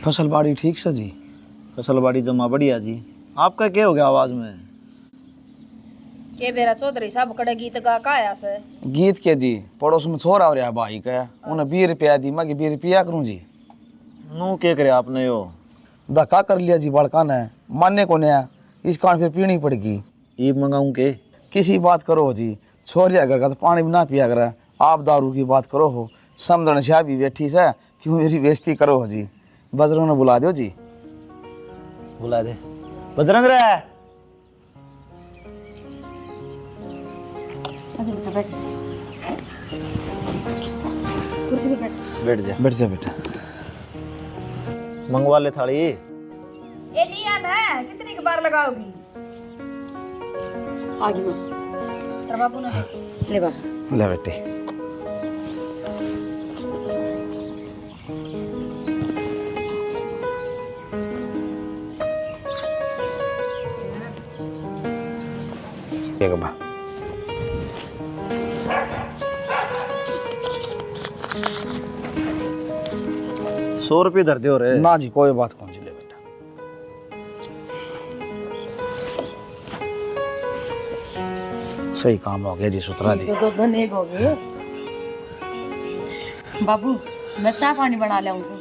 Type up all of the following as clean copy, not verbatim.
फसल बाड़ी ठीक से जी? फसल बाड़ी जमा बढ़िया जी। आपका क्या हो गया आवाज में? के बेरा चौधरी साहब कड़े गीत गा का आया से? गीत के जी पड़ोस में छोरा हो रहा भाई का, उन्हें 20 रुपया दी, मैं 20 रुपया करूँ जी। नू क्या करे आपने यो? धक्का कर लिया जी बड़का ने, मानने को नया इस कारण फिर पीनी पड़ेगी। ईब मंगाऊं के? किसी बात करो जी, छोरिया घर का तो पानी भी ना पिया करे, आप दारू की बात करो हो। समझण शाह भी बैठी से, क्यों मेरी बेइज्जती करो हो जी। बजरंग ने बुला दो जी। बुला दे बजरंग रे। बैठ जा बैठ जा बेटा। मंगवा ले थाली। ये दिया है कितनी की बार लगाओगी? आगे तेरे बाबू ने ले बाबू ले बेटे। एक बार 100 रुपये धर दो रे। ना जी कोई बात कौन जी, ले बेटा। सही काम हो गया जी सुतरा जी। तो धन एक हो गए। बाबू मैं चाय पानी बना ले उनसे।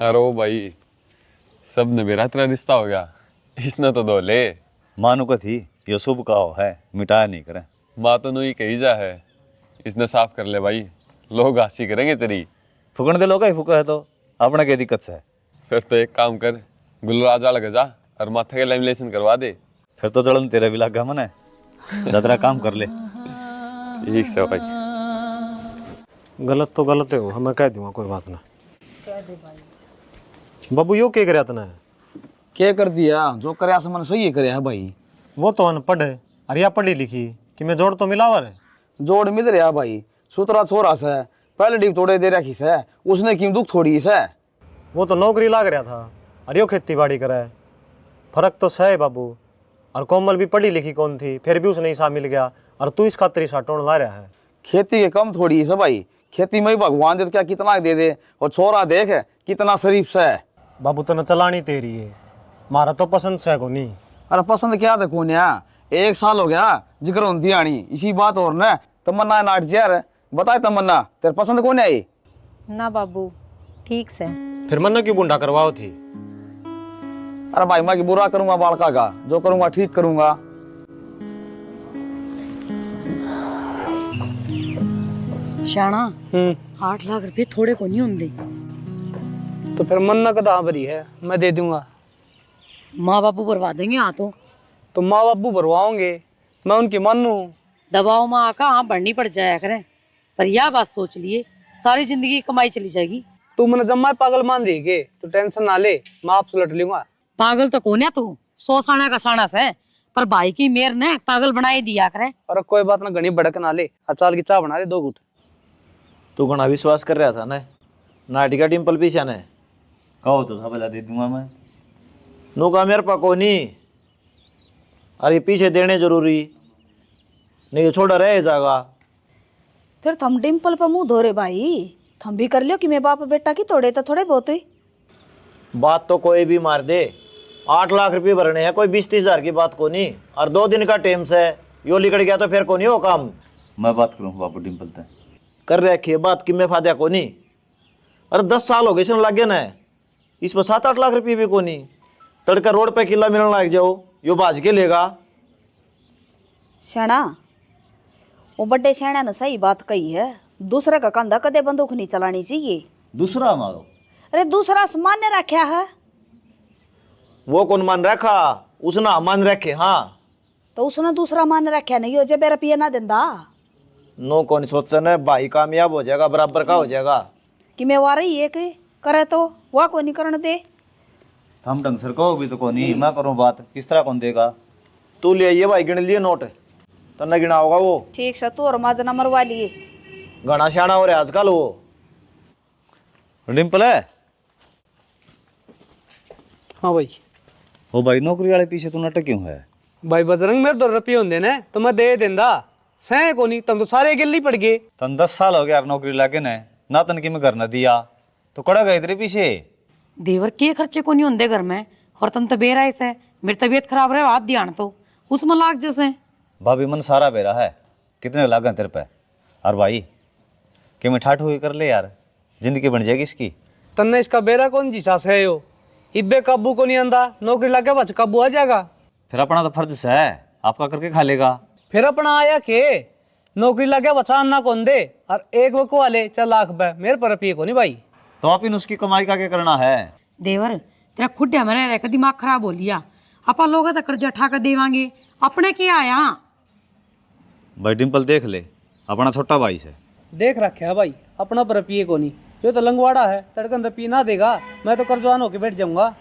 अरे भाई सब ने मेरा तेरा रिश्ता हो गया, इसने तो दो ले। मानो का थी यो शुभ का हो है, मिटाया नहीं करे। माँ तो नहीं कही जा है, इसने साफ कर ले भाई, लोग हंसी करेंगे तेरी। फुकन दे लोगा ही फुका है तो अपना क्या दिक्कत है? फिर तो एक काम कर, गुलराज वाला लग जा और माथे के लेमिनेशन करवा दे। फिर तो जलन तेरा भी लगा मन है, ज्यादा काम कर ले। ठीक से भाई। गलत तो गलत है, हमें कह दूंगा, कोई बात ना। बाबू यो क्या करे तना? क्या कर दिया? जो करे मन सही है करे है भाई। वो तो अनपढ़ है, अरे या पढ़ी लिखी कि मैं जोड़ तो मिलावर है। जोड़ मिल रहा भाई, सुतरा छोरा से पहले डिप थोड़े दे रखी से, उसने क्यों दुख थोड़ी से। वो तो नौकरी लाग रहा था, अरे यो खेती बाड़ी करे। फर्क तो है बाबू। और कोमल भी पढ़ी लिखी कौन थी, फिर भी उसने हिस्सा मिल गया, और तू इस खातिर हिस्सा टोड़ ला रहा है। खेती के कम थोड़ी है भाई, खेती में ही भगवान दे क्या कितना दे दे, और छोरा देख कितना शरीफ से है। बाबू तो न चलानी तेरी है, मारा तो पसंद से को नहीं। अरे पसंद क्या था कौन? 1 साल हो गया जिक्र होती आनी इसी बात। और न तमन्ना नाट जर बताए, तमन्ना तेरे पसंद कौन है? ना बाबू ठीक से। फिर मन्ना क्यों बुंडा करवाओ थी? अरे भाई मैं बुरा करूंगा बालका का, जो करूंगा ठीक करूंगा। शाना 8 लाख रुपए थोड़े को नहीं होंगे। तो फिर मन्ना कदा भरी है, मैं दे दूंगा। माँ बापू भरवा देंगे। हाँ तो माँ बापू भरवाओगे, मैं उनकी मानू। दबाव में आका हाँ बढ़नी पड़ जाया करें, पर यह बात सोच लिए सारी जिंदगी की कमाई चली जाएगी। तू मैंने जम्मा पागल मान रही के, तो टेंशन ना ले, मैं आप सुलट लूंगा। पागल तो कौन है तू? 100 साना का साना से, पर भाई की मेर ने पागल बनाई दिया करे। और कोई बात ना, घनी भड़क ना ले, अचाल की चाय बना दे 2 घूट। तू घना विश्वास कर रहा था ना नाटिका टिम्पल पीछा ने? कहो तो सब दे दूंगा मैं। नू का मेरे पा को नहीं, अरे पीछे देने जरूरी नहीं तो छोड़ा रहे जाएगा। फिर थम डिम्पल पर मुंह धोरे भाई, थम भी कर लियो कि मैं बाप बेटा की तोड़े तो थोड़े बहुत ही। बात तो कोई भी मार दे, 8 लाख रुपये भरने हैं, कोई 20-30 हजार की बात को नहीं। और 2 दिन का टेम से यो लिकड़ गया तो फिर को नहीं हो काम। मैं बात करूँ बाबू डिम्पल ते कर रखी है बात कि मैं फायदा को नहीं। अरे 10 साल हो गए इसने लगे ना, इस पर 7-8 लाख रुपये भी को नहीं। तड़का रोड पे किला मिलने लग जाओ, यो बाज के लेगा। शैणा वो बड़े शैणा ने सही बात कही है, दूसरे का कंधा कदे बंदूक नहीं चलानी चाहिए। दूसरा मारो। अरे दूसरा सामान्य रखा है, वो कौन मान रखा? उसने मान रखे। हाँ तो उसने दूसरा मान रखा नहीं हो जब रुपया ना देंदा। नो कौन सोचना है भाई कामयाब हो जाएगा, बराबर का हो जाएगा कि मैं वार ही एक करे तो वह को नहीं करने दे। हम ढंग सर कहो भी तो को नहीं, मैं करूँ बात, किस तरह कौन देगा? तू ले आइए भाई, गिन लिए नोट, तो न गिना होगा वो। ठीक से तू और माजना मरवा लिए। घना सियाना हो रहा है आजकल वो। डिम्पल है? हाँ भाई। हो भाई नौकरी वाले पीछे तू नट क्यों है? भाई बजरंग मेरे 2 रुपये होंगे ने तो मैं दे देंदा, सह को नहीं तुम तो सारे गिल्ली पड़ गए। तन 10 साल हो गया यार नौकरी लागे ना तन की मैं घर न दिया तो कड़ा गए तेरे पीछे। देवर के खर्चे को नहीं होंगे घर में, और तन तो बेरा है, मेरी तबीयत खराब रहे हाथ ध्यान तो उसमें लाग जैसे। भाभी मन सारा बेरा है, कितने लागन तेरे पे। और भाई कि मैं ठाठ हुई कर ले यार, जिंदगी बन जाएगी इसकी। तन्ने इसका बेरा कौन जी सास है यो, इब्बे काबू को नहीं आंदा, नौकरी लगे बच काबू आ जाएगा। फिर अपना तो फर्ज है, आपका करके खा लेगा। फिर अपना आया के नौकरी लगे बचा ना कौन दे, और एक वो को वाले 4 लाख पे मेरे पर पिए को नहीं भाई। तो आप इन उसकी कमाई का क्या करना है। देवर तेरा खुड्डा में रह कर दिमाग खराब हो लिया, अपन लोग तो कर्जा ठा कर देवांगे, अपने क्या आया। भाई डिम्पल देख ले, अपना छोटा भाई से देख रखे है भाई, अपना पर पिए को नहीं, ये तो लंगवाड़ा है, तड़कन तो पी ना देगा, मैं तो कर्जवान होके बैठ जाऊंगा।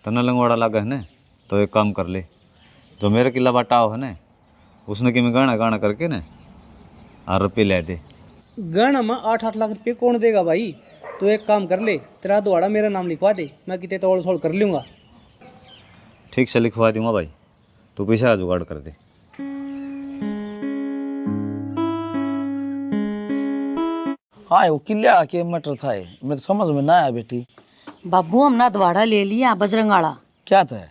तना लंगवाड़ा लगा है ना, तो एक काम कर ले, जो मेरे किला बाटा हो है ना, उसने कि मैं गाना गाना करके ना और रुपये ले दे। गण में 8-8 लाख रुपये कौन देगा भाई। तो एक काम कर ले, तेरा द्वारा मेरा नाम लिखवा दे, मैं कितने तोड़ सोड़ कर लूँगा। ठीक से लिखवा दूंगा भाई, तू पैसा जुगाड़ कर दे। हाँ वो किला के मटर था, मैं तो समझ में ना आया बेटी। बाबू हमने दवाड़ा ले लिया बजरंगाड़ा। क्या था?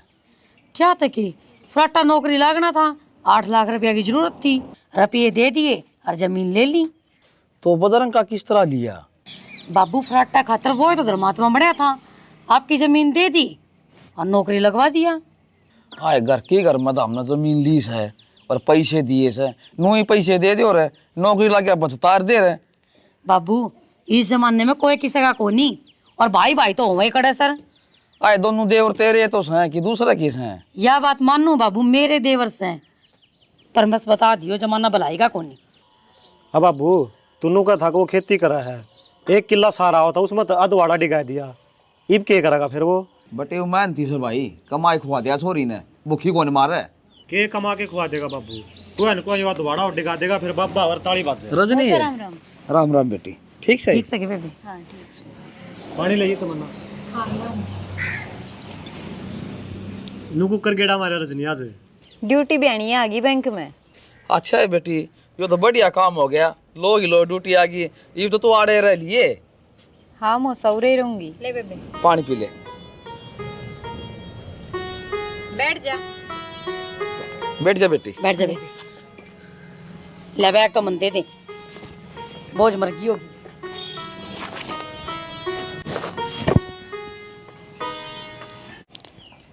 क्या था कि फ्राटा नौकरी लागना था, 8 लाख रुपया की जरूरत थी, रुपये दे दिए और जमीन ले ली। तो बजरंग का किस तरह लिया? बाबू फ्राटा खातर वो तो धर्मात्मा बढ़िया था, आपकी जमीन दे दी और नौकरी लगवा दिया। हाँ घर के घर में तो हमने जमीन ली है और पैसे दिए से, नू ही पैसे दे दे रहे, नौकरी लग गया बचतार दे रहे। बाबू इस जमाने में कोई किसी का को नहीं, और भाई भाई तो वही कड़े सर। आए दोनों देवर तेरे तो हैं कि दूसरा किस हैं? यह बात मानो बाबू मेरे देवर से हैं, पर बस बता दियो जमाना भलाएगा को नहीं। अब बाबू तुनू का था कि वो खेती करा है, 1 किला सारा होता उसमें तो अधवाड़ा डिगा दिया, इब के करेगा फिर वो। बटे वो मेहनती से भाई कमाई खुआ दिया छोरी ने, भूखी को नहीं मारे। के कमा के खुआ देगा बाबू, तू है को अधवाड़ा और डिगा देगा, फिर बाबा और ताली बाजे। रजनी है। राम राम बेटी, ठीक से ठीक से बेबी। पानी लाइए तमन्ना। नुकु कर गेड़ा मारे रजनी आज ड्यूटी भी आनी आ गई बैंक में। अच्छा है बेटी, ये तो बढ़िया काम हो गया, लो ही लो ड्यूटी आ गई, ये तो तू आड़े रह लिए। हाँ मैं सौरे रहूंगी। ले बेबे पानी पी ले। बैठ जा। बैठ जा बेटी। बैठ जा बेबी। ले बैग तो मन दे दे, बोझ मरगी होगी।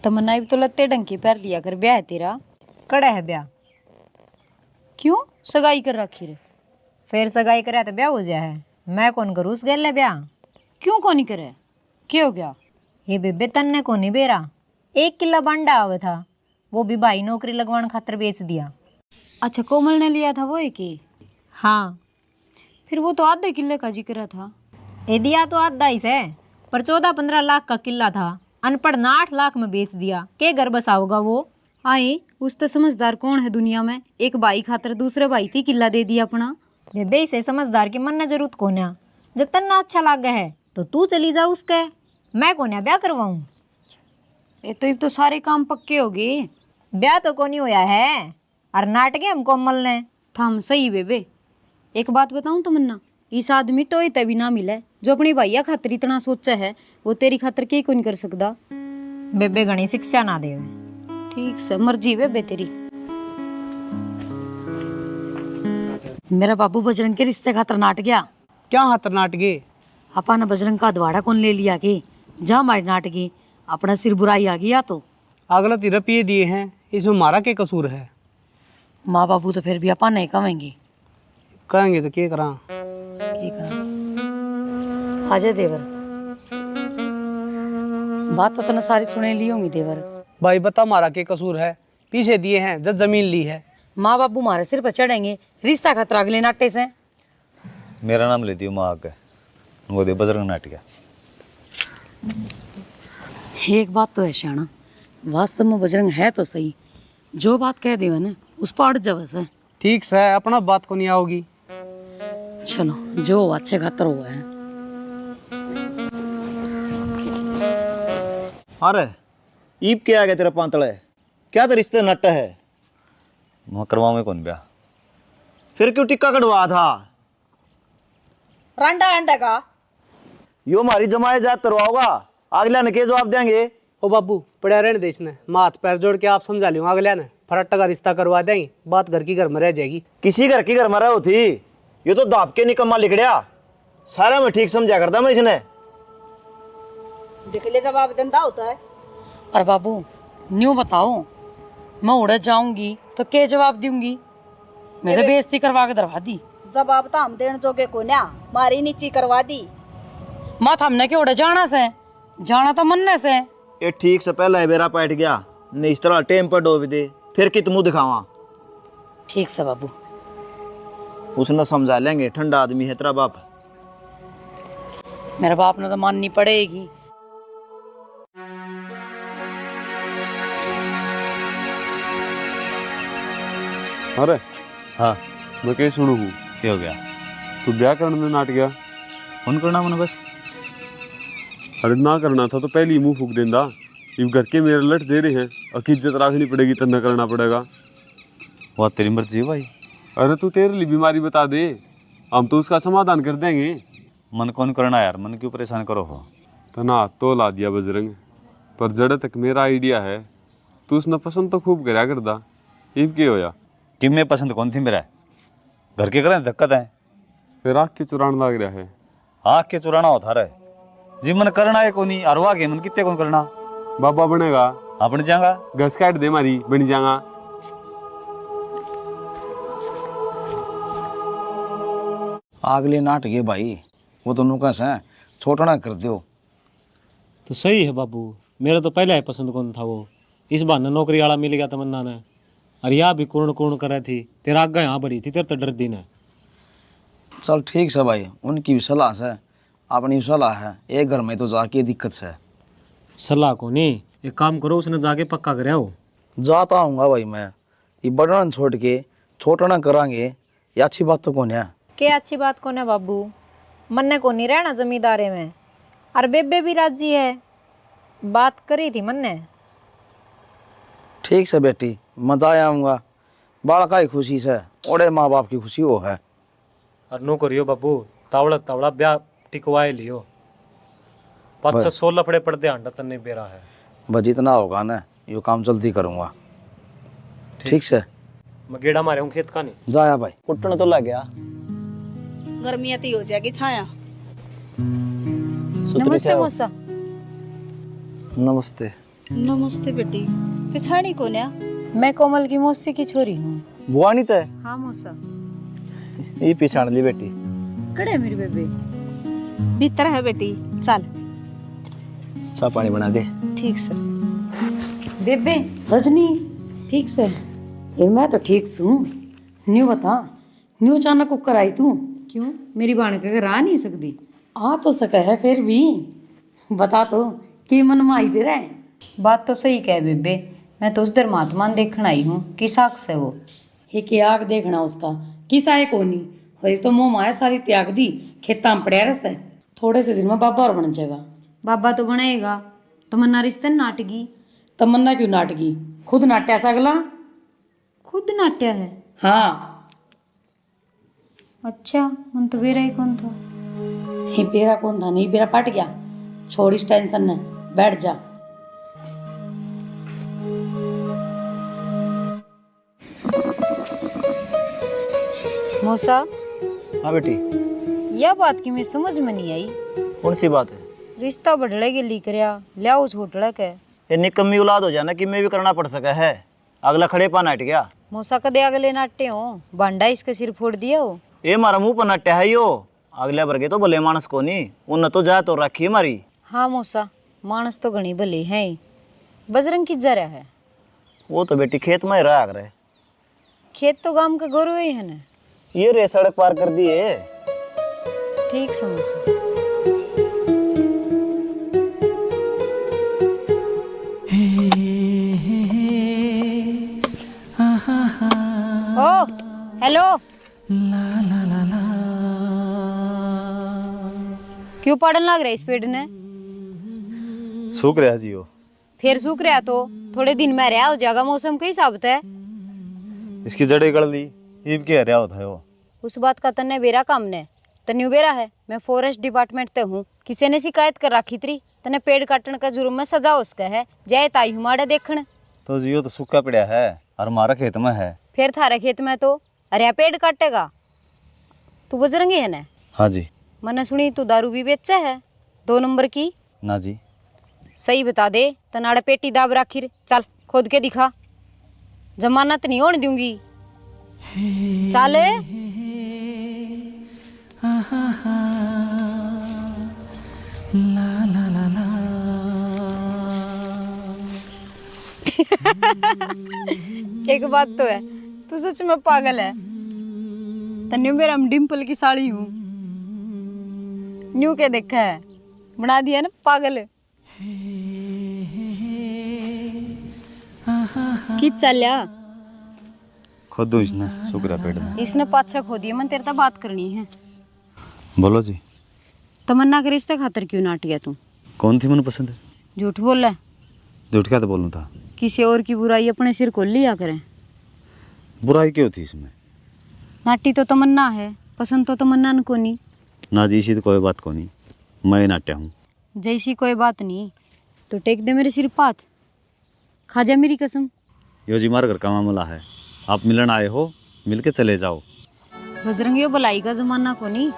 तमन्ना भी तो लत्ते डंकी पैर लिया कर, ब्याह है तेरा। कड़ा है ब्याह। क्यों सगाई कर रखी रे? फिर सगाई करे तो ब्याह हो जाए है, मैं कौन करूँ उस गल ब्याह। क्यों को नहीं करे, क्या हो गया? ये बेबे तन्ने को नहीं बेरा, 1 किला बांडा आवे था, वो भी भाई नौकरी लगवाने खातर बेच दिया। अच्छा कोमल ने लिया था वो एक ही? हाँ। फिर वो तो आधे किले का जिक्र था। ये दिया तो आधा ही से, पर 14-15 लाख का किला था, अनपढ़ ना 8 लाख में बेच दिया, के घर बसाओगा वो। आई उस तो समझदार कौन है दुनिया में, एक भाई खातर दूसरे भाई थी किला दे दिया अपना। बेबे इसे समझदार की मन न जरूरत कोन्या, जब तन्ना अच्छा लाग है तो तू चली जा उसके, मैं कोन्या ब्याह करवाऊं। ये तो सारे काम पक्के हो गए। ब्याह तो कोनी होया है, और नाटके हम कोमल ने। थम सही बेबे, एक बात बताऊं तमन्ना, इस आदमी टोए तभी ना मिले जो अपनी भैया खातर इतना सोचा है, वो तेरी खातर के को नहीं कर सकता। बेबे घनी शिक्षा ना दे। ठीक से मर्जी बेबे तेरी। मेरा बाबू बजरंग के रिश्ते खातर नाट गया। क्या हाथ नाट गए? अपा ने बजरंग का दवाड़ा कौन ले लिया कि जा मारी नाट गई, अपना सिर बुराई आ गया। तो अगला 13 रुपये दिए हैं, इसमें हमारा क्या कसूर है? माँ बाबू तो फिर भी अपा नहीं कहेंगे। कहेंगे तो क्या करा? आजा देवर, बात तो तने सारी सुने ली होंगी देवर। भाई बता हमारा क्या कसूर है, पीछे दिए हैं जब जमीन ली है। माँ बाबू हमारे सिर पर चढ़ेंगे, रिश्ता खतरा अगले नाटे से। मेरा नाम लेती हूँ माँ आगे, वो दे बजरंग नाटिया। एक बात तो है श्याणा, वास्तव में बजरंग है तो सही, जो बात कह देवे ना उस पर अड़ जावे से। ठीक से अपना बात को नहीं आओगी। चलो जो अच्छे खातर हुआ है। अरे ईब क्या आ गया तेरा पांतड़े, क्या तो रिश्ते नट है। मैं करवाऊँ कौन ब्याह, फिर क्यों टिक्का कटवा था? रंडा अंडा का यो हमारी जमाए जात करवाओगा, अगला ने के जवाब देंगे? ओ बाबू पड़ा रहने दे इसने, मैं हाथ पैर जोड़ के आप समझा लूँगा अगले ने, फरट्टा का रिश्ता करवा देंगे, बात घर की घर में रह जाएगी। किसी घर की घर में रहो थी, ये तो दाप के निकम्मा लिखड़िया। सारा में ठीक समझा करता मैं इसने। देख ले जवाब देंदा होता है। अरे बाबू न्यू बताओ, मैं उड़ जाऊंगी तो क्या जवाब दूंगी? मैं तो बेइज्जती करवा के दरवा दी। जवाब तो हम देने जोगे को ना, मारी नीची करवा दी। मत हमने के उड़ जाना से, जाना तो मनने से। ये ठीक से पहला बेरा पैट गया, नहीं इस तरह टेम पर डोब दे, फिर कित मुंह दिखावा। ठीक से बाबू, उसने समझा लेंगे, ठंडा आदमी है तेरा बाप। मेरे बाप ने तो माननी पड़ेगी। अरे हाँ मैं क्या सुनू हूँ, क्या हो गया? तू ब्याह करने में नाट गया। फोन करना मैंने बस। अरे ना करना था तो पहले ही मुंह फूक देंदा। ये घर के मेरे लट दे रहे हैं, और इज्जत रखनी पड़ेगी तब न करना पड़ेगा। वह तेरी मर्जी है भाई। अरे तू तेरे लिए बीमारी बता दे, हम तो उसका समाधान कर देंगे। मन कौन करना यार, मन क्यों परेशान करो हो? तना तो ला दिया बजरंग, पर जड़े तक मेरा आइडिया है, तू उसने पसंद तो खूब करया करदा। इब क्या होया? कि मैं पसंद कौन थी मेरा? घर के करें दिक्कत है, फिर आँख के चुरान लग रहा है। आँख के चुराना होता रहे जी, मन करना है को नहीं, अरवा के मन कितने कौन करना। बाबा बनेगा, अपने जाएगा घस काट दे मारी बन जाएगा। आगले नाट गए भाई, वो तो नुकस है, छोटा ना कर दो। तो सही है बाबू, मेरा तो पहले ही पसंद कौन था वो, इस बहाने नौकरी वाला मिल गया तमन्ना ने। अरे यहाँ भी कूर्ण कूर्ण करे थी, तेरा आगा यहाँ भरी थी, तेरे तो डर दी ने। चल ठीक है भाई, उनकी भी सलाह है, अपनी भी सलाह है, एक घर में तो जाके दिक्कत है। सलाह को नहीं, एक काम करो, उसने जाके पक्का करे हो। जाता हूँगा भाई मैं, ये बड़ा छोड़ के छोटा ना करांगे, ये अच्छी बात तो कौन है? क्या अच्छी बात कौन है बाबू, मन ने को नहीं रहना जमींदारे में। और बेबे भी राजी है, बात करी थी मन ने। ठीक है बेटी, मजा आऊँगा, बालका की खुशी से ओड़े माँ बाप की खुशी वो है। और नो करियो बाबू, तावड़ा तावड़ा ब्याह टिकवाए लियो, 500 लफड़े पड़ते आंडा तन्ने बेरा है। बस जितना होगा ना, ये काम जल्दी करूँगा। ठीक से मैं गेड़ा मारे हूँ खेत का नहीं जाया भाई। कुटन तो लग गया। गर्मी आती हो जाएगी छाया। नमस्ते मौसा। नमस्ते। नमस्ते बेटी, पिछाड़ी को ना? मैं कोमल की मौसी की छोरी हूँ। बुआ नहीं थे? हाँ मौसा। ये पिछाड़ ली बेटी। कड़े मेरी बेबे। भीतर है बेटी, चल चा पानी बना दे। ठीक से। बेबे रजनी ठीक से? ये मैं तो ठीक हूँ। न्यू बता, न्यू अचानक कुकर आई तू? क्यों, मेरी बाण के घर आ नहीं सकती? आ तो सके है, फिर भी बता तो कि मन में आई दे रहा है। बात तो सही कह बेबे, मैं तो उस दर महात्मान देखने आई हूँ, किस आग से वो? हे के आग देखना उसका, किस आए कोनी हो, तो मुँह माया सारी त्याग दी, खेता में पड़े रस है। थोड़े से दिन में बाबा और बन जाएगा। बाबा तो बनाएगा, तमन्ना रिश्ते नाटगी। तमन्ना क्यों नाटकी, खुद नाट्या सगला। खुद नाट्या है? हाँ। अच्छा, मन तो बेरा ही कौन था। ही बेरा कौन था, नहीं बेरा पट गया। छोड़ इस टेंशन ने, बैठ जा। मौसा, हाँ बेटी। यह बात की मैं समझ में नहीं आई। कौन सी बात है? रिश्ता बढ़ले के ली करया, लियाओ छोटड़ा के। ये निकम्मी औलाद हो जाना कि मैं भी करना पड़ सका है, अगला खड़े पा नाट गया। मौसा कदे अगले नाट्य हो, बांडा इसके सिर फोड़ दिया हो। ये मारा मुंह पर नाट्य है यो, अगले वर्गे तो भले मानस को नहीं, उन तो जा तो रखी है मारी। हाँ मौसा, मानस तो घनी भले है। बजरंग की जा रहा है? वो तो बेटी खेत में ही रहा करे। खेत तो गांव के गोरु ही है ना। ये रे सड़क पार कर दी है। ठीक से मौसा। ओ हेलो, क्यों पढ़ने लग रहा है इस पेड़ ने? सूख रहा जियो। फिर सूख रहा तो थोड़े दिन में रहा हो जाएगा, मौसम के हिसाब से। इसकी जड़ें गड़ ली, ईब के हरिया होता है वो। उस बात का तन्ने बेरा काम ने तन्यू बेरा है। मैं फॉरेस्ट डिपार्टमेंट ते हूँ। किसी ने शिकायत कर रखी थी तने पेड़ काटने का जुर्म में सजा उसका है। जय ताई हमारे देखण तो जियो तो सूखा पड़ा है और हमारा खेत में है। फिर थारे खेत में तो अरे पेड़ काटेगा। तू बजरंगी है ना? हाँ जी। मैंने सुनी तू दारू भी बेचा है 2 नंबर की। ना जी। सही बता दे तनाड़े पेटी दाब राखी। चल खोद के दिखा, जमानत नहीं होने दूंगी। चल एक बात तो है, तू सच में पागल है। तन्यू मेरा डिम्पल की साड़ी हूँ, न्यू के देखा है, बना दिया ना पागल। कि चलिया खोदू इसने सुकरा पेड़ में। इसने पाछा खो दिया। मन तेरे से बात करनी है। बोलो जी। तमन्ना के रिश्ते खातर क्यों नाटिया तू? कौन थी मन पसंद है? झूठ बोल रहा है। झूठ क्या तो बोलूँ था। किसी और की बुराई अपने सिर को लिया करें। बुराई क्यों थी इसमें? नाटी तो तमन्ना है, पसंद तो तमन्ना को नहीं। ना जी इसी तो कोई बात को नहीं, मैं नाट्या हूँ। जैसी कोई बात नहीं तो टेक दे मेरे सिर पात, खा जा मेरी कसम। यो जी मार घर का मामला है, आप मिलन आए हो, मिल के चले जाओ। बजरंगी भलाई का जमाना को नहीं।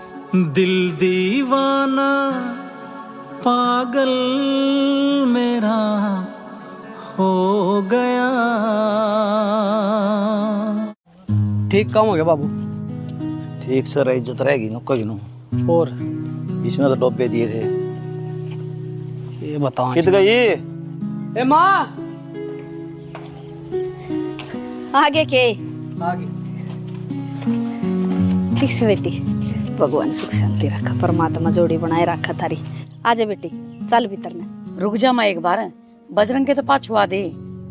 दिल दीवाना पागल मेरा हो गया। ठीक काम हो गया बाबू। ठीक से रह इज्जत रहेगी नुक्का गिनो। और इसने तो डब्बे दिए थे। ये बताओ कित गई? ए माँ आगे के आगे। ठीक से बेटी, भगवान सुख शांति रखा, परमात्मा जोड़ी बनाए रखा थारी। आजा बेटी चल भीतर में। रुक जा मैं एक बार, बजरंग के तो पाछुआ दे,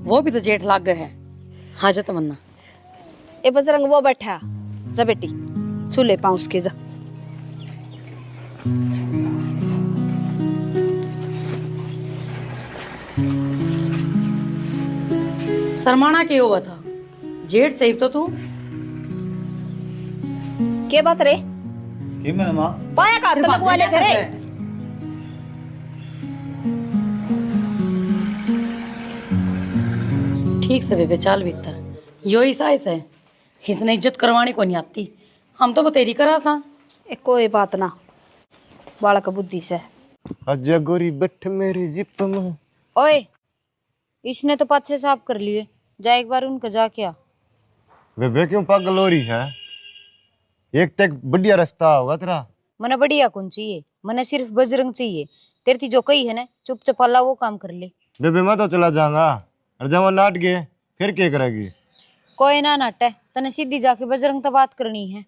वो भी तो जेठ लाग गए है। हाँ जा तमन्ना। ए बजरंग वो बैठा, जा बेटी छू ले पाँव उसके, जा। शर्माना के हुआ था, जेठ सही तो तू। के बात रे? की मैंने माँ पाया का फिर तलब बाजे वाले क्या घरे। करते हैं? ठीक से बेबे चाल भीतर, यो ही साइस है, इसने इज्जत करवानी को नहीं आती, हम तो बतेरी करा सा। ए कोई बात ना, बालक बुद्धि से। अज्जा गोरी बैठ मेरी जिप में। ओए इसने तो पाछे साफ कर लिए, जा एक बार उनका जाके आ। बेबे क्यों पागल हो रही है? एक तक बढ़िया रास्ता होगा तेरा। मने बढ़िया कौन चाहिए, मने सिर्फ बजरंग चाहिए। तेरी थी जो कही है ना, चुपचाप अल्लाह वो काम कर ले। बेबे मैं तो चला जाऊंगा, और जब वो नाट गए फिर क्या करेगी? कोई ना नाटे, तने सीधी जाके बजरंग तो बात करनी है।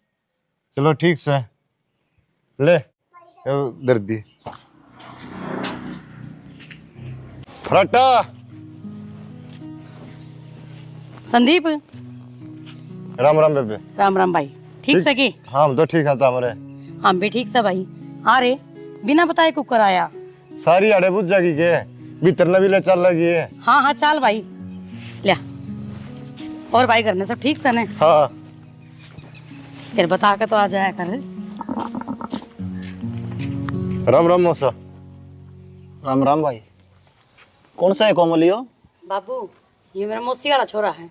चलो ठीक से ले दर्दी फराटा। संदीप राम राम बेबे। राम राम भाई, ठीक से की? हाँ हम तो ठीक है हमारे। हम भी ठीक से भाई। हाँ रे, बिना बताए कुकर आया। सारी आड़े बुझ जाएगी के भीतर न भी ले चल लगी है। हाँ हाँ चाल भाई ले। और भाई घर में सब ठीक से ने? हाँ फिर बता के तो आ जाया कर। राम राम मौसा। राम राम भाई। कौन सा है कोमलियो? बाबू ये मेरा मौसी वाला छोरा है।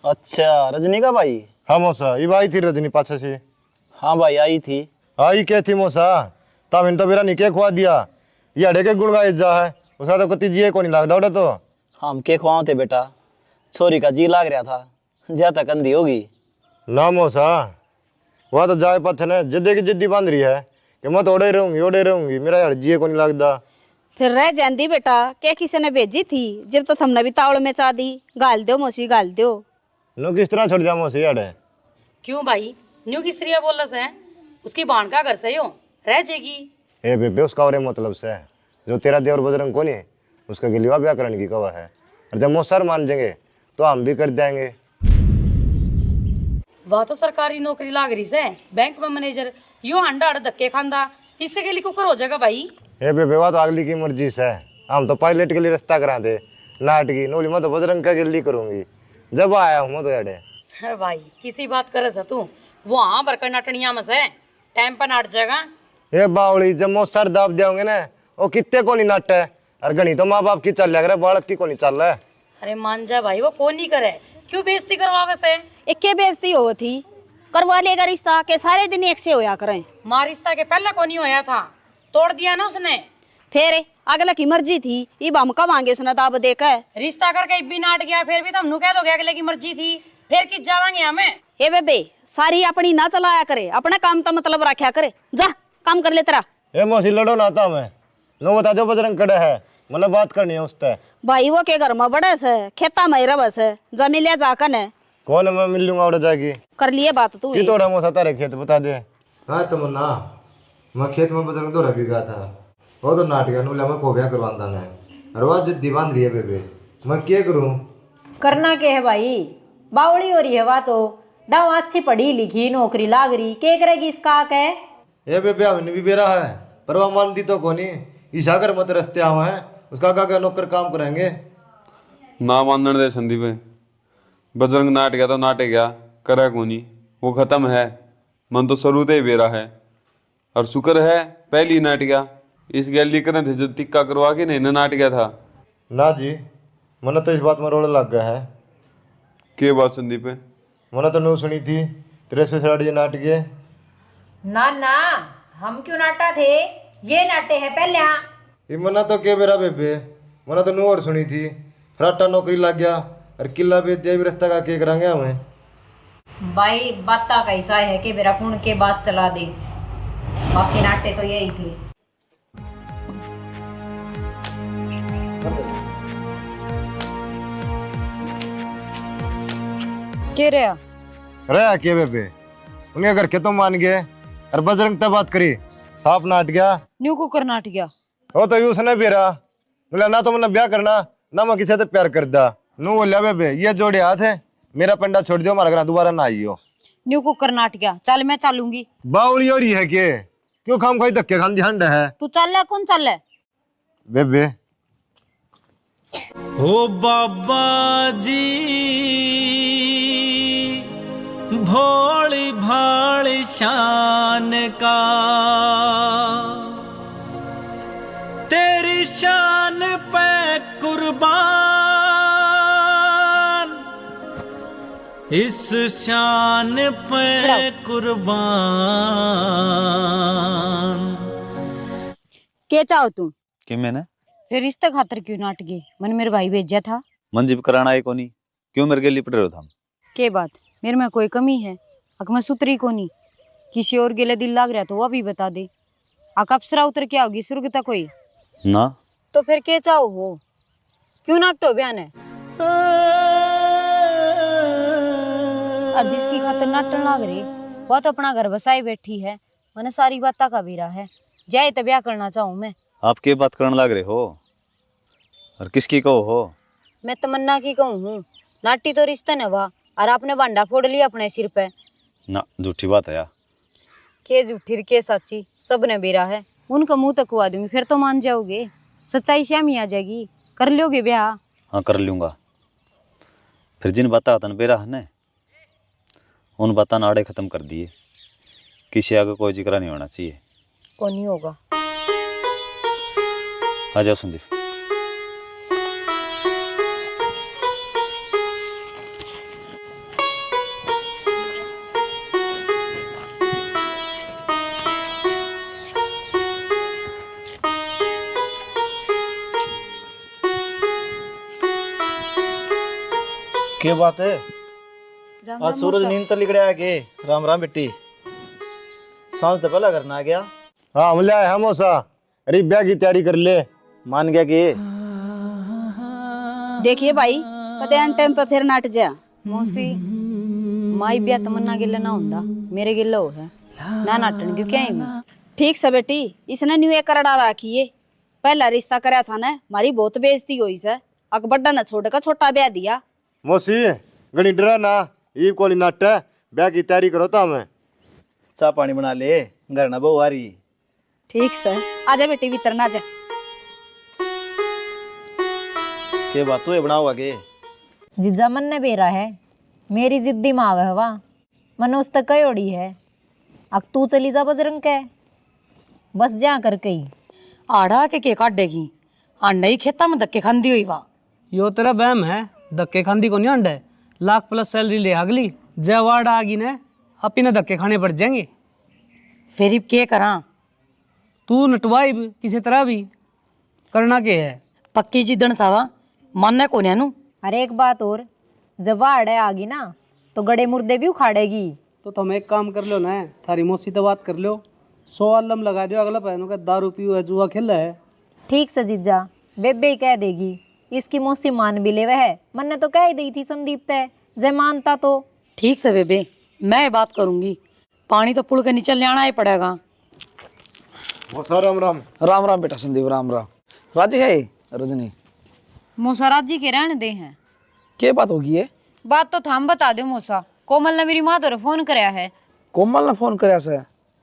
अच्छा रजनी का भाई? हाँ मौसा, ये आई थी रजनी पाछे से। हाँ भाई आई थी। आई क्या थी मौसा, तब तो मेरा निके खुआ दिया, ये अड़े के गुण गाय जा है, उसका तो कति जी को नहीं लगता उड़ा तो। हम के खुआओ थे बेटा, छोरी का जी लाग रहा था, ज्यादा कंधी होगी। ना मौसा, वह तो जाए पाछे ने जिद्दे की जिद्दी बांध रही है कि मैं तो ओड़े रहूंगी, मेरा यार जी को नहीं लगता। फिर रह जाती बेटा, क्या किसी ने भेजी थी? जब तो हमने भी तावड़ में चा दी। गाल दो मौसी गाल दो। नो किस तरह छोड़ जा मौसी अड़े? क्यों भाई, न्यू की स्त्रिया बोल रहा है, उसकी बाण का घर से हो रह जाएगी। ए बेबे उसका और मतलब से जो तेरा देवर बजरंग को नहीं, उसका गिलवा ब्याह करने की कवा है, और जब मौसर मान जाएंगे तो हम भी कर देंगे। वह तो सरकारी नौकरी लाग रही से, बैंक में मैनेजर, यो अंडा अड़ धक्के खांदा, इसके के लिए कुकर हो जाएगा भाई। ए बेबे वह तो अगली की मर्जी से, हम तो पायलट के लिए रास्ता करा दे, नाट की नोली मैं तो बजरंग का गिल्ली करूंगी, जब आया हूँ मैं तो याडे। अरे भाई किसी बात करे सा तू, वो हाँ बरकर नटनिया में से टाइम पर नाट जाएगा। ये बावली जब मो सर दाब जाओगे ना वो कितने को नहीं नाट है और गणी तो माँ बाप की चल लग रहा है बालक की को नहीं चल रहा है। अरे मान जा भाई, वो कौन नहीं करे, क्यों बेइज्जती करवावे से? एक के बेइज्जती हो थी, करवा लेगा रिश्ता के सारे दिन एक से होया करें। माँ रिश्ता के पहले को नहीं होया था, तोड़ दिया ना उसने। फिर अगला की मर्जी थी, इब हम कब आएंगे उसने दाब देकर। रिश्ता करके भी नाट गया, फिर भी तुम कह दोगे अगले की मर्जी थी, फिर किस जावांगे हमें? ए बेबे सारी अपनी ना चलाया करे, अपना काम तो मतलब रखा करे, जा काम कर ले तेरा। ए मौसी लड़ो ना था मैं नो बता दो बजरंग कड़े है मतलब बात करनी है उससे। भाई वो के घर में बड़े से खेता में रह बस जमीन लिया जाकर ने कौन मैं मिल लूंगा उड़ जाएगी। कर लिए बात तू की तोड़ा मौसा तारे खेत बता दे। हाँ तो मुन्ना मैं खेत में बजरंग दो रखी गया था वो तो नाट गया नुला मैं कोबिया करवाता है और वो जिद्दी बांध रही है बेबे मैं क्या करूँ। करना क्या है भाई, बावड़ी हो रही है वा तो डाव अच्छी पढ़ी लिखी नौकरी लाग रही, के करेगी इसका के? ये बेबे अभी भी बेरा है पर वो मानती तो कोनी ईशा कर मत रस्ते आवा है उसका का नौकर काम करेंगे। ना मानने दे संदीप, बजरंग नाट गया तो नाटे गया, करे कोनी वो खत्म है, मन तो शुरू से बेरा है और शुक्र है पहली नाट गया। इस गैली करे थे जब टिक्का करवा के नहीं नाट गया था। ना जी मन तो इस बात में रोड़ लग गया है। के बात संदीप? मन तो न्यू सुनी थी तेरे से साड़ी नाट गए। ना ना हम क्यों नाटा थे, ये नाटे है पहले। ये मना तो के बेरा बेबे मना तो न्यू और सुनी थी फराटा नौकरी लग गया और किला बेच दिया भी रास्ता का के करांगे हमें। भाई बाता कैसा है कि मेरा पुण्य के बाद चला दे, बाकी नाटे तो यही थे। के रहा रहा के बेबे उन्हें अगर के तो मान गए और बजरंग तब बात करी साफ नाट गया न्यू को कर नाट गया। वो तो यूं ने बेरा बोला ना तो मैंने ब्याह करना ना मैं किसी से प्यार कर दा नू बोलिया बेबे ये जोड़े हाथ है मेरा पंडा छोड़ दियो हमारा घर दोबारा ना आइयो। न्यू को कर नाट गया, चल मैं चलूंगी। बावली हो रही है के क्यों खाम खाई धक्के खान ध्यान है। तू चल, कौन चल? बेबे ओ बाबा जी भोली भाली शान का तेरी शान पे कुर्बान, इस शान पे कुर्बान। के चाहो तू? कि मैंने फिर रिश्ते खातर क्यों नाट गए? मैंने मेरे भाई भेजा था। मंजीब कराना है कोनी, क्यों मेरे के लिपट रहे हो तुम? के बात मेरे में कोई कमी है? अक मैं सुतरी को नहीं, किसी और गेले दिल लाग रहा तो वो भी बता दे। अक अप्सरा उतर क्या होगी सुर्ग तक कोई ना तो फिर के चाहो हो? क्यों नाटो बयान है? और जिसकी खातर नाटन लाग रही वो तो अपना घर बसाई बैठी है, मैंने सारी बात का बीरा है, जाए तो ब्याह करना चाहूँ मैं। आप के बात करने लग रहे हो और किसकी कहो हो? मैं तमन्ना की कहूँ हूँ, नाटी तो रिश्ता न हुआ और आपने बांडा फोड़ लिया अपने सिर पे। ना झूठी बात है यार। के झूठी के सच्ची सब ने बेरा है, उनका मुंह तकवा दूंगी फिर तो मान जाओगे, सच्चाई श्यामी आ जाएगी, कर लोगे ब्याह? हाँ कर लूँगा। फिर जिन बाता होता ना बेरा है ना उन बाता नाड़े ख़त्म कर दिए, किसी आगे कोई जिक्र नहीं होना चाहिए। कौन नहीं होगा? आ जाओ संदीप। क्या बात है? आज सूरज नींद तो लिगड़े आ गए। राम राम बेटी, सांझ तो पहला करना आ गया। हाँ मिला है हमोसा अरे ब्याह की तैयारी कर ले। मान गया कि देखिए भाई कते एन टाइम पे फिर नाट जा। मौसी माई ब्याह तमन्ना गिल्ला ना होंदा, मेरे गिल्ला हो है ना नाटन दियो क्या ही मैं। ठीक से बेटी इसने न्यू एक करड़ा राखी है, पहला रिश्ता कराया था ना हमारी बहुत बेइज्जती हुई से, अक बड्डा न छोड़ कर छोटा ब्याह दिया। मौसी गणी डरा ना ये कोली नाट है ब्याह की तैयारी करो तो हमें। चाय पानी बना ले, घर ना बहू आ रही। ठीक से आजा बेटी भीतर ना जा। के बात तू बनाओगा के? जिज्जा मन ने बेरा है, मेरी जिद्दी माँ हवा मैंने उस तक कयोड़ी है। अब तू चली जा बजरंग के, बस जा कर कही आड़ा के काटेगी अंडा ही खेता में धक्के खांदी हुई वाह। यो तेरा बहम है, धक्के खांदी को नहीं अंडे, लाख प्लस सैलरी ले अगली जय वार्ड आगी ने अपी ने धक्के खाने पड़ जाएंगे। फिर के करा तू नटवाई भी किसी तरह भी करना के है। पक्की जिदन सावा मानने को नू। अरे एक बात और, जब बाढ़ आगी ना तो गड़े मुर्दे भी उखाड़ेगी। तो तुम एक काम कर लो ना, थारी मौसी तो बात कर लो, 100 अल्लम लगा दो अगला पहनों का दारू पियो है जुआ खेल है। ठीक से जीजा, बेबे ही कह देगी, इसकी मौसी मान भी ले वह, मैंने तो कह ही दी थी संदीप तय, जय मानता तो। ठीक से बेबे, मैं बात करूंगी, पानी तो पुल के नीचे ले आना ही पड़ेगा। राम राम। राम राम बेटा संदीप, राम राम। राजी है रजनी? मूसा जी के रहने दे हैं। क्या बात होगी है? बात तो थाम बता दो मूसा। कोमल ने मेरी माँ तो फोन कराया है। कोमल ने फोन कराया से?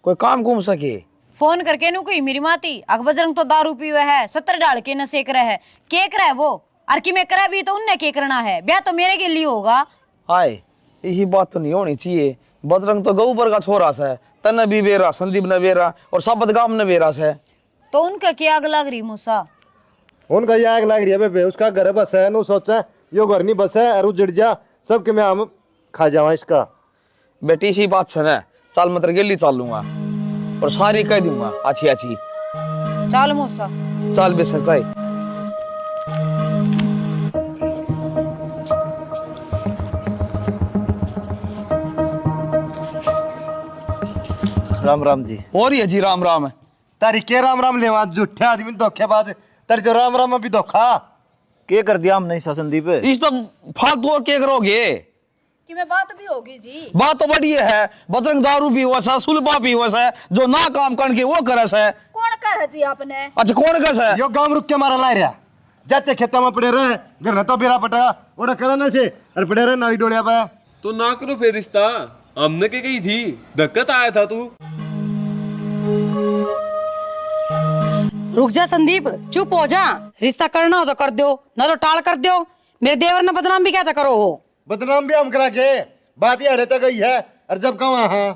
कोई काम घूम सके? फोन करके नु कोई मेरी माती अकबजरंग तो दारू पीवे है, 70 डाल के नशे करे है, के करे है वो, और कि मैं करा भी तो उनने के करना है, ब्याह तो मेरे के लिए होगा। आए यही बात तो नहीं होनी चाहिए। बजरंग तो गऊ पर का छोरा से, तन भी बेरा, संदीप ने बेरा और साबत गाम ने बेरा से। तो उनका क्या आग लग रही मूसा? उनका ये आग लग रही है बेबे, उसका घर बस है, नु सोचा यो घर नहीं बस है और उजड़ जा सब के मैं हम खा जावा इसका। बेटी इसी बात से ना चाल मत गेली चाल लूंगा और सारी कह दूंगा अच्छी अच्छी। चल मूसा चाल बे सच्चाई। राम राम जी। और ये जी राम राम है। तारी के राम राम लेवा, झूठे आदमी धोखेबाज, तारी जो राम राम भी धोखा के कर दिया हमने संदीप। इस तो फालतू और क्या करोगे? कि मैं बात भी होगी जी। बात तो बड़ी है, बजरंग दारू पी वैसा, सुलभा पी वैसा, जो ना काम करके वो करस है। कौन कह जी आपने? अच्छा कौन कस है? यो गांव रुक के मारा ला रहा, जाते खेता में पड़े रहे, घर न तो बेरा पटा ओड़ा करा ना से और पड़े रहे नाली डोलिया पे। तो ना करो फिर रिश्ता, हमने के गई थी, धक्कत आया था तू। रुक जा संदीप, चुप हो जा। रिश्ता करना हो तो कर दो, ना तो टाल कर दो। मेरे देवर ने बदनाम भी क्या था करो हो। बदनाम भी हम करा के, बात ही अड़े तक गई है और जब कहाँ हाँ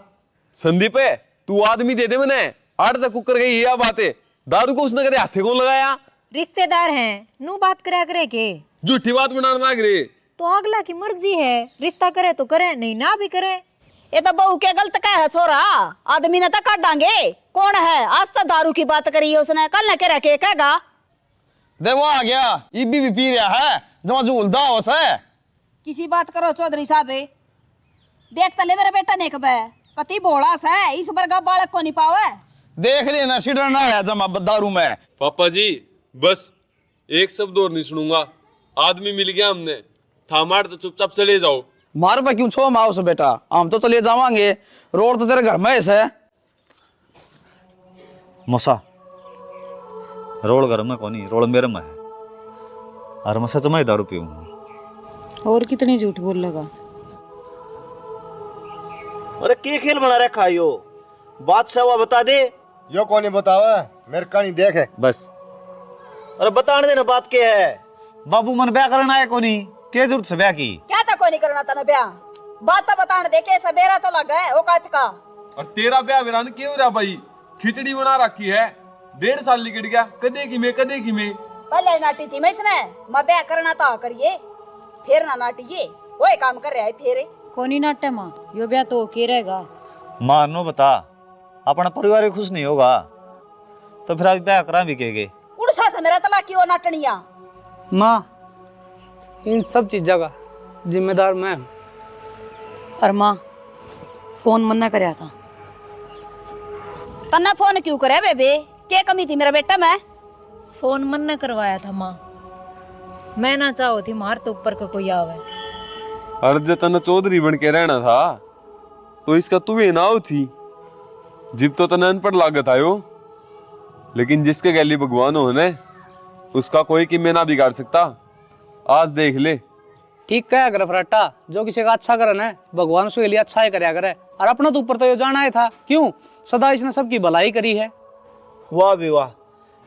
संदीप है तू आदमी दे दे मैंने, आठ तक कुकर गई ये बातें, दारू को उसने कदे हाथे को लगाया। रिश्तेदार हैं, नू बात करा करे के झूठी बात बनाना लाग रे। तो अगला की मर्जी है, रिश्ता करे तो करे, नहीं ना भी करे। ये तो बहू के गलत कह है छोरा, आदमी ने तो काट डांगे। कौन है? आज तक दारू की बात करी है उसने, कल न कह के कहेगा। देखो आ गया, ये भी पी रहा है, जमा झूलदा हो से। किसी बात करो चौधरी साहब, देख तले मेरा बेटा ने कबे पति बोला है, इस वर्गा बालक को नहीं पावे। देख लेना सिडर ना है जमा दारू में। पापा जी बस एक शब्द और नहीं सुनूंगा, आदमी मिल गया हमने, थामार तो चुपचाप चले जाओ। मार पे क्यों छो माओ से बेटा, हम तो चले जावांगे, रोड तो तेरे घर में है। मूसा रोड घर में कोनी, रोड मेरे में है, और मैं सच में ही दारू पीऊँ। और कितनी झूठ बोल लगा। अरे के खेल बना रखा यो, बात से हुआ बता दे। यो कौन बतावा, मेरे कहानी देख है बस। अरे बताने देना बात क्या है। बाबू मन ब्याह करना है कोनी, के जरूरत से ब्याह की? क्या था कोई नहीं करना था ना ब्याह, बात तो बताने दे, के सबेरा तो लगा है औकात का। और तेरा ब्याह वीरान क्यों हो रहा भाई, खिचड़ी बना रखी है, 1.5 साल निकट गया, कदे की में। पहले नाटी थी मैं इसने, मैं ब्याह करना था करिए, फिर ना नाटिए, वही काम कर रहा है फिर। कोनी नाटे माँ, यो ब्याह तो के रहेगा। मां नो बता, अपना परिवार भी खुश नहीं होगा तो फिर अभी ब्याह करा भी के उड़ सा मेरा तला क्यों नाटनिया। माँ इन सब चीज़ों का जिम्मेदार मैं हूँ। और माँ फोन मना कराया था। तन्ना फोन क्यों करे बेबे, क्या कमी थी मेरा बेटा में? फोन मन ने करवाया था माँ, मैं ना चाहो थी मार तो ऊपर का कोई आवे। अर्ज तना चौधरी बन के रहना था तो इसका तू ये नाव थी, जिब तो तना अनपढ़ लागत आयो, लेकिन जिसके गैली भगवान हो ने उसका कोई किमे ना बिगाड़ सकता। आज देख ले। ठीक कहा कर फराटा, जो किसी का अच्छा करे ना भगवान उसके लिए अच्छा ही करया करे, और अपना तो ऊपर तो ये जाना ही था, क्यों सदा इसने सबकी भलाई करी है। वाह भी वाह,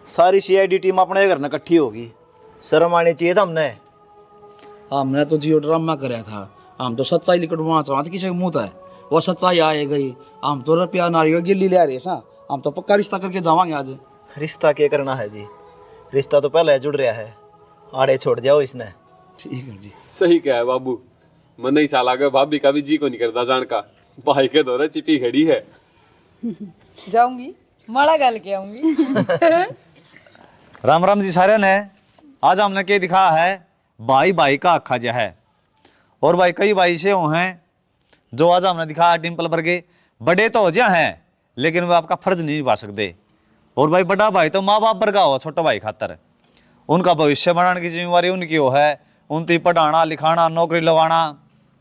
सारी सीआईडी टीम अपने घर में इकट्ठी होगी, शर्म आनी चाहिए था हमने हमने तो जियो ड्रामा कराया था, हम तो सच्चाई लिखटवाना चाहते किसी के मुंह है, वो सच्चाई आए गई। हम तो रुपया नारियल गिल्ली ले रहे सा, हम तो पक्का रिश्ता करके जावांगे आज। रिश्ता क्या करना है जी, रिश्ता तो पहले जुड़ रहा है, आड़े छोड़ जाओ इसने। ठीक है जी। सही क्या है बाबू, मन नहीं साल आगे भाभी का भी जी को नहीं करता जान का, भाई के दौरे चिपी खड़ी है। जाऊंगी माड़ा गल के आऊंगी। राम राम जी सारे ने। आज हमने क्या दिखाया है, भाई भाई का अखा जा है। और भाई कई भाई से वो हैं जो आज हमने दिखाया टिम्पल वर्गे बड़े तो हो जा हैं लेकिन वो आपका फर्ज नहीं निभा सकते। और भाई बड़ा भाई तो माँ बाप वर्गा हो छोटा भाई खातर, उनका भविष्य बनाने की जिम्मेवारी उनकी हो है, उनकी पढ़ाना लिखाना नौकरी लगवाना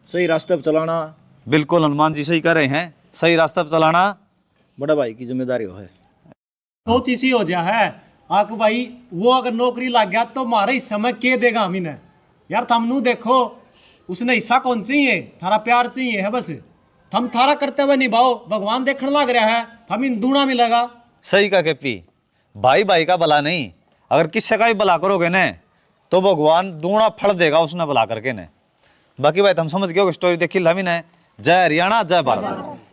सही रास्ते पर चलाना। बिल्कुल हनुमान जी सही कह रहे हैं, सही रास्ते पर चलाना बड़ा भाई की जिम्मेदारी हो है। तो चीज ही हो जा है आक भाई, वो अगर नौकरी लग गया तो हमारे हिस्से में के देगा हम इन्हें। यार थमनू देखो, उसने हिस्सा कौन चाहिए, थारा प्यार चाहिए है बस। थम थारा करते हुए निभाओ, भगवान देखने लग रहा है, हम इन दूना मिलेगा। सही का केपी, भाई भाई का भला नहीं, अगर किसी का भी भला करोगे न तो भगवान दूना फल देगा उसने भला करके न। बाकी भाई तुम समझ गए हो, स्टोरी देखी हम ही न। जय हरियाणा जय भारत।